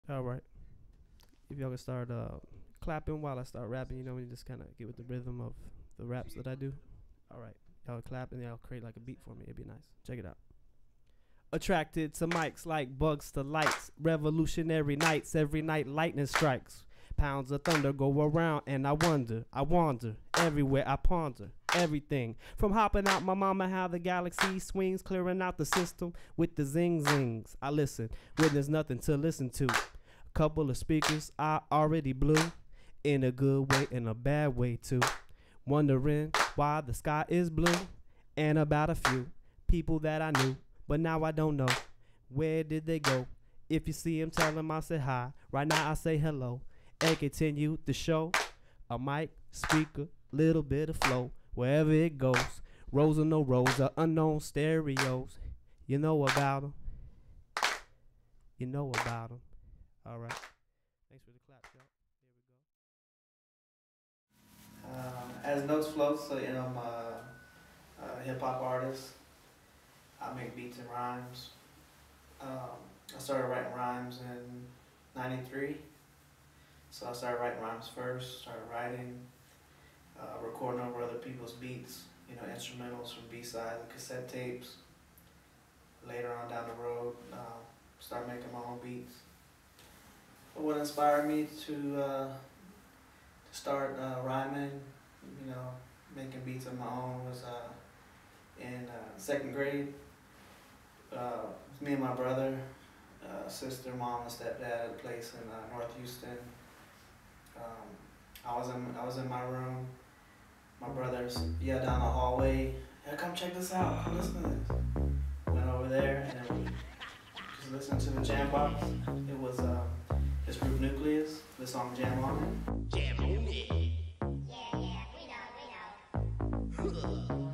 All right. If y'all can start clapping while I start rapping, you know, we just kind of get with the rhythm of the raps that I do. All right. Y'all clap and y'all create like a beat for me. It'd be nice. Check it out. Attracted to mics like bugs to lights. Revolutionary nights, every night lightning strikes. Pounds of thunder go around and I wander. Everywhere I ponder everything. From hopping out my mama how the galaxy swings, clearing out the system with the zing zings. I listen when there's nothing to listen to. Couple of speakers I already blew. In a good way, in a bad way too. Wondering why the sky is blue. And about a few people that I knew, but now I don't know. Where did they go? If you see him, tell him I say hi. Right now I say hello. And continue the show. A mic, speaker, little bit of flow. Wherever it goes. Rows or no rows, or unknown stereos. You know about them. You know about them. All right. Thanks for the clap, y'all. Here we go. As notes flow, so you know, I'm a hip hop artist. I make beats and rhymes. I started writing rhymes in '93. So I started writing rhymes first, started writing, recording over other people's beats, you know, instrumentals from B-sides and cassette tapes. Later on down the road, started making my own beats. But what inspired me to start rhyming, you know, making beats of my own was in second grade. Me and my brother, sister, mom, and stepdad at a place in North Houston. I was in my room. My brother's down the hallway. Yeah, come check this out. Come listen to this. Went over there and then we just listened to the jam box. It was this group Nucleus. The song Jam On It. Jam on it. Yeah, we know.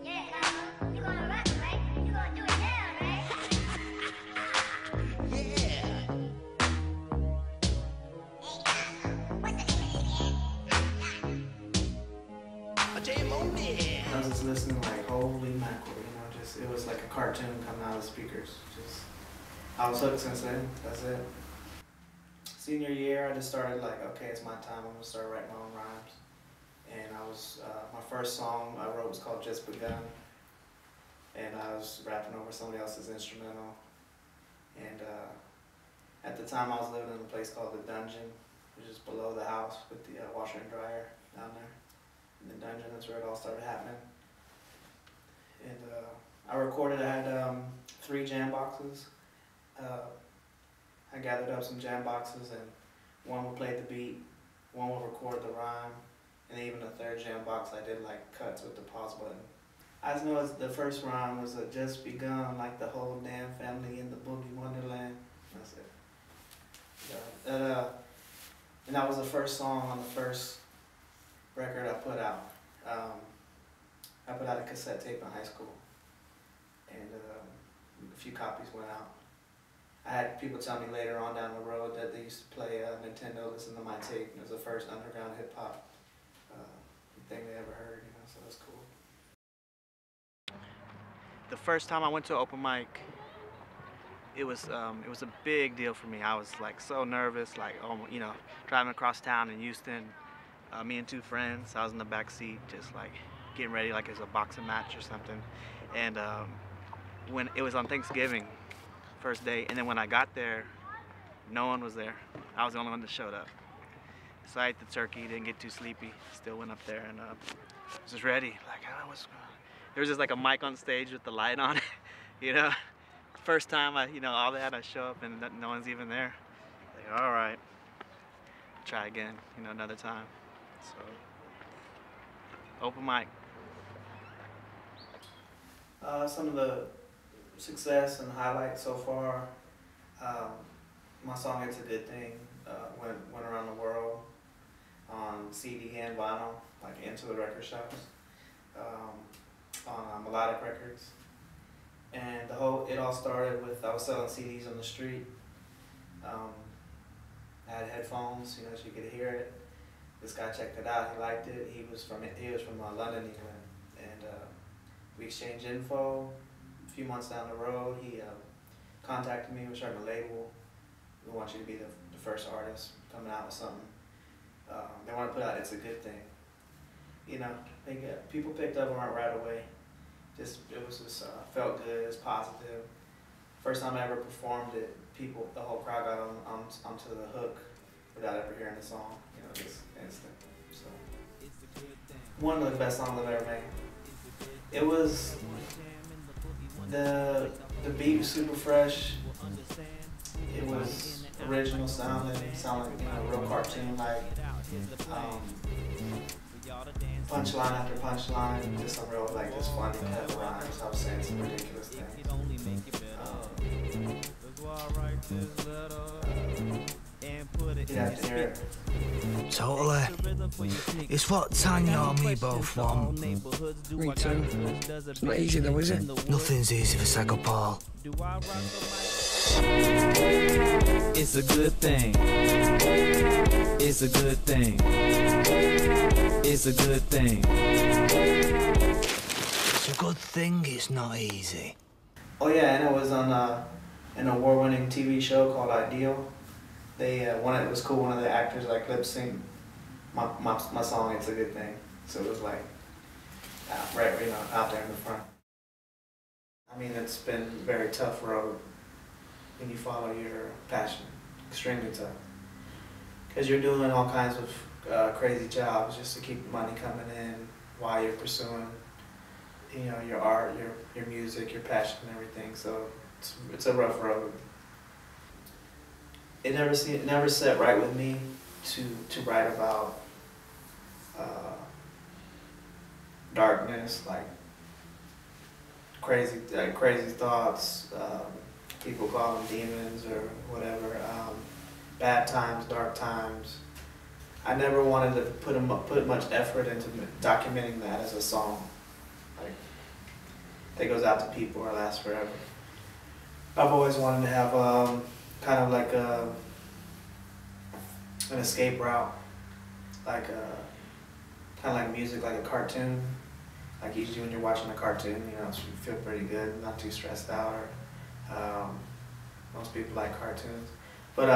Yeah, you gonna rap, right? You gonna do it now, right? Yeah. I was just listening like, holy mackerel, you know, just, it was like a cartoon coming out of the speakers. Just, I was hooked since then, that's it. Senior year, I just started like, okay, it's my time, I'm gonna start writing my own rhymes. And I was, my first song I wrote was called Just Begun. And I was rapping over somebody else's instrumental. And at the time I was living in a place called The Dungeon, which is below the house with the washer and dryer down there. In the dungeon, that's where it all started happening. And I recorded, I had 3 jam boxes. I gathered up some jam boxes and one would play the beat, one would record the rhyme, and even the third jam box I did like cuts with the pause button. I just know the first rhyme was just begun like the whole damn family in the boogie wonderland. That's it. And that was the first song on the first record I put out. I put out a cassette tape in high school, and a few copies went out. I had people tell me later on down the road that they used to play Nintendo, listen to my tape, and it was the first underground hip hop thing they ever heard, you know, so it was cool. The first time I went to an open mic, it was a big deal for me. I was like so nervous, like, you know, driving across town in Houston. Me and 2 friends, I was in the back seat, just like getting ready like it was a boxing match or something. And when it was on Thanksgiving, first day, and then when I got there, no one was there. I was the only one that showed up. So I ate the turkey, didn't get too sleepy, still went up there and was just ready. Like, what's going on? There was just like a mic on stage with the light on it, you know. First time you know, all that, I show up and no one's even there. Like, all right, try again, you know, another time. So, open mic. Some of the success and highlights so far, my song It's a Good Thing went around the world on CD and vinyl, like into the record shops, on Melodic Records. And it all started with, I was selling CDs on the street. I had headphones, you know, so you could hear it. This guy checked it out. He liked it. He was from London, England, and we exchanged info. A few months down the road, he contacted me. We're starting a label. We want you to be the first artist coming out with something. They want to put out It's a Good Thing. You know, people picked up on it right away. It was just felt good. It was positive. First time I ever performed it, the whole crowd got onto the hook without ever hearing the song. You know, just instant. So, one of the best songs I've ever made. It was the beat was super fresh. It was original sounding, like, you know, real cartoon like. Punchline after punchline, just some real like just funny kind of rhymes. I was saying some ridiculous things. You have to hear it. Totally. It's what Tanya and me both want. Me too. It's not easy though, is it? Nothing's easy for Sega Paul. It's a good thing. It's a good thing. It's a good thing. It's a good thing it's not easy. Oh yeah, and it was on an award-winning TV show called Ideal. It was cool. One of the actors like lip sync my song. It's a Good Thing. So it was like right, you know, out there in the front. I mean, it's been a very tough road when you follow your passion. Extremely tough. Because you're doing all kinds of crazy jobs just to keep money coming in while you're pursuing, you know, your art, your music, your passion, and everything. So it's a rough road. It never set right with me to write about darkness, like crazy thoughts. People call them demons or whatever. Bad times, dark times. I never wanted to put much effort into documenting that as a song, like that goes out to people or lasts forever. I've always wanted to have kind of like an escape route, like kind of like music, like a cartoon. Like usually when you're watching a cartoon, you know, you feel pretty good, not too stressed out. Or most people like cartoons, but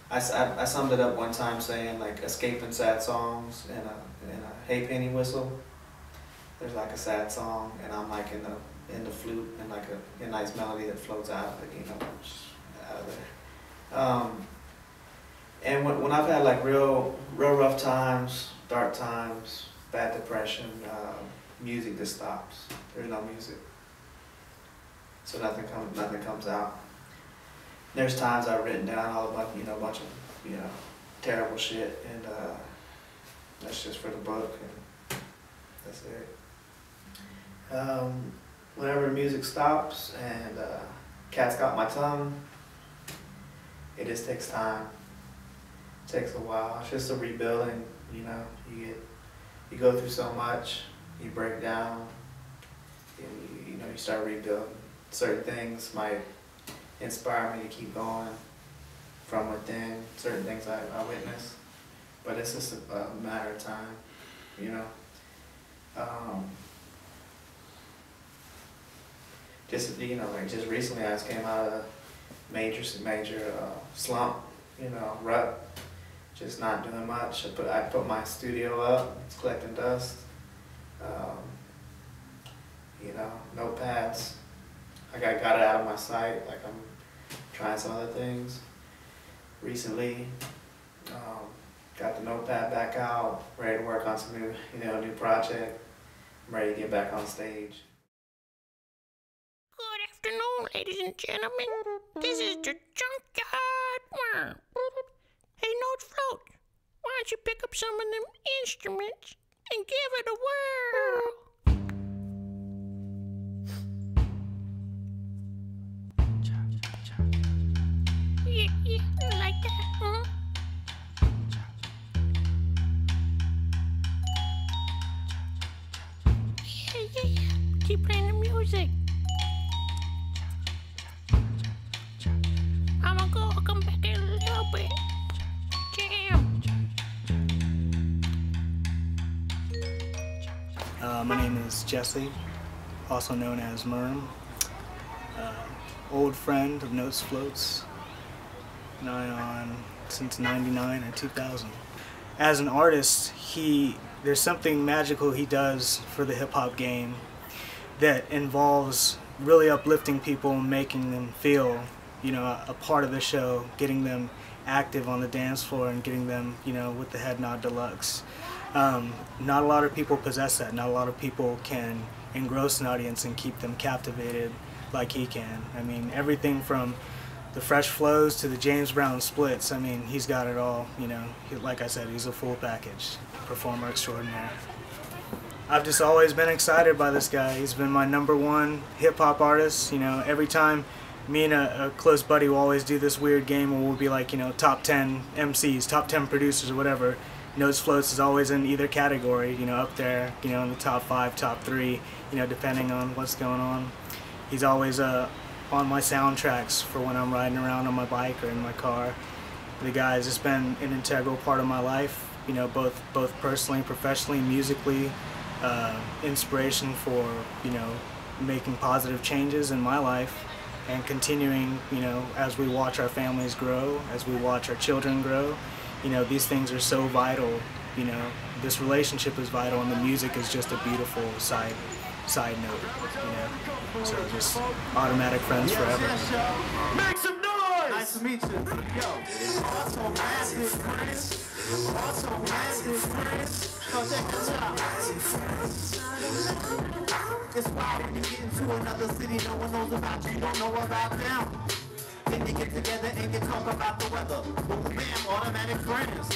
I summed it up one time saying like escaping sad songs and a Hey Penny Whistle. There's like a sad song, and I'm like in the flute and like a nice melody that floats out, like, you know, out of there. And when I've had like real rough times, dark times, bad depression, music just stops. There's no music, so nothing comes out. There's times I've written down a bunch of terrible shit, and that's just for the book, and that's it. Whenever the music stops and cat's got my tongue, it just takes time. It takes a while. It's just a rebuilding, you know. You go through so much, you break down, and you start rebuilding. Certain things might inspire me to keep going from within, certain things I witness, but it's just a matter of time, you know. Just recently I just came out of a major slump, rut, just not doing much. I put my studio up, it's collecting dust, notepads. I got it out of my sight, like I'm trying some other things. Recently, got the notepad back out, ready to work on some new project. I'm ready to get back on stage. Good afternoon, ladies and gentlemen. This is the Junkyard Worm. Hey, Note Float, why don't you pick up some of them instruments and give it a whirl? Yeah, like that, huh? Yeah. Keep playing the music. I'll come back in a little bit. Jam. My name is Jesse, also known as Merm. old friend of Notes Floats, since '99 or 2000. As an artist, there's something magical he does for the hip-hop game that involves really uplifting people and making them feel, you know, a part of the show, getting them active on the dance floor and getting them, you know, with the Head Nod Deluxe. Not a lot of people possess that. Not a lot of people can engross an audience and keep them captivated like he can. I mean, everything from the fresh flows to the James Brown splits. I mean, he's got it all, you know. Like I said, he's a full package, performer extraordinaire. I've just always been excited by this guy. He's been my #1 hip-hop artist. You know, every time me and a close buddy will always do this weird game where we'll be like, you know, top 10 MCs, top 10 producers or whatever. Notes Floats is always in either category, you know, up there, you know, in the top 5, top 3, you know, depending on what's going on. He's always on my soundtracks for when I'm riding around on my bike or in my car. The guy has just been an integral part of my life, you know, both personally, professionally, musically, inspiration for, you know, making positive changes in my life and continuing, you know, as we watch our families grow, as we watch our children grow. You know, these things are so vital, you know, this relationship is vital and the music is just a beautiful side note, you know. So just automatic friends forever. Make some noise! Nice to meet you. Yo, also massive friends. Also massive friends. So check this out. It's wild when you get into another city, no one knows about you, don't know about them. Then you get together and you talk about the weather. Boom, bam, automatic friends.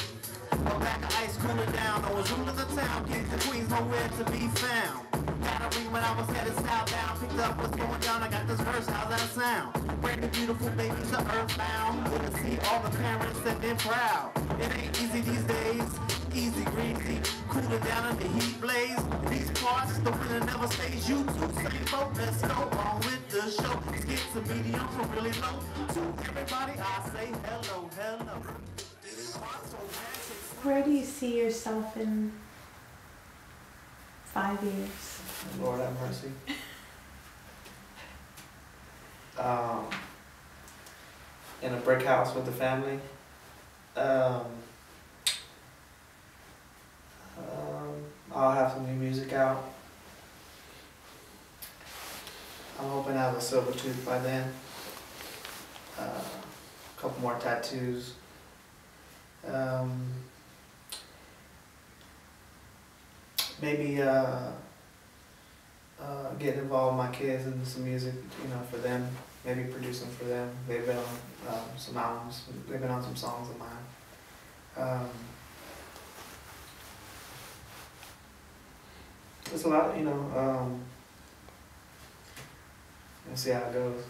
A pack of ice cooling down, I was ruling the town, kings and queens nowhere to be found. Got a ring when I was headed south down, picked up what's going down, I got this verse, how's that sound? Brand new beautiful babies are earthbound, good to see all the parents and they're proud. It ain't easy these days, easy breezy, cooling down in the heat blaze. These parts, the winner never stays, you two, same boat, let's go on with the show. Let's get to medium from really low, to everybody I say hello, hello. Where do you see yourself in 5 years? Lord have mercy. In a brick house with the family. I'll have some new music out. I'm hoping to have a silver tooth by then. A couple more tattoos. Maybe getting involved with my kids and some music, you know, for them. Maybe producing for them. They've been on some albums. They've been on some songs of mine. It's a lot, you know. We'll see how it goes.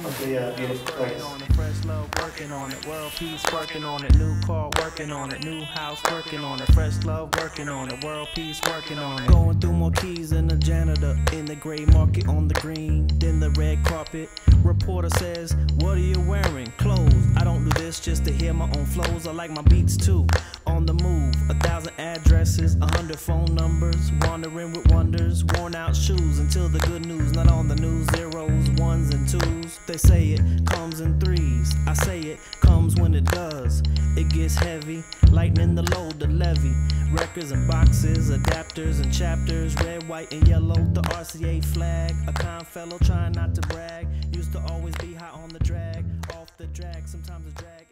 Hopefully, beautiful place. Fresh love, working on it. World peace, working on it. New car, working on it. New house, working on it. Fresh love, working on it. World peace, working on it. Going through more keys than a janitor in the gray market on the green, then the red carpet. Reporter says, what are you wearing? Clothes. I don't do this just to hear my own flows. I like my beats too. On the move, 1,000 addresses, 100 phone numbers, wandering with wonders, worn out shoes until the good news, not on the news, zeros, ones and twos. They say it comes in threes, I say it comes when it does. It gets heavy, lightning the load, the levy. Records and boxes, adapters and chapters, red, white and yellow, the RCA flag. A kind fellow trying not to brag, used to always be high on the drag, off the drag, sometimes the drag.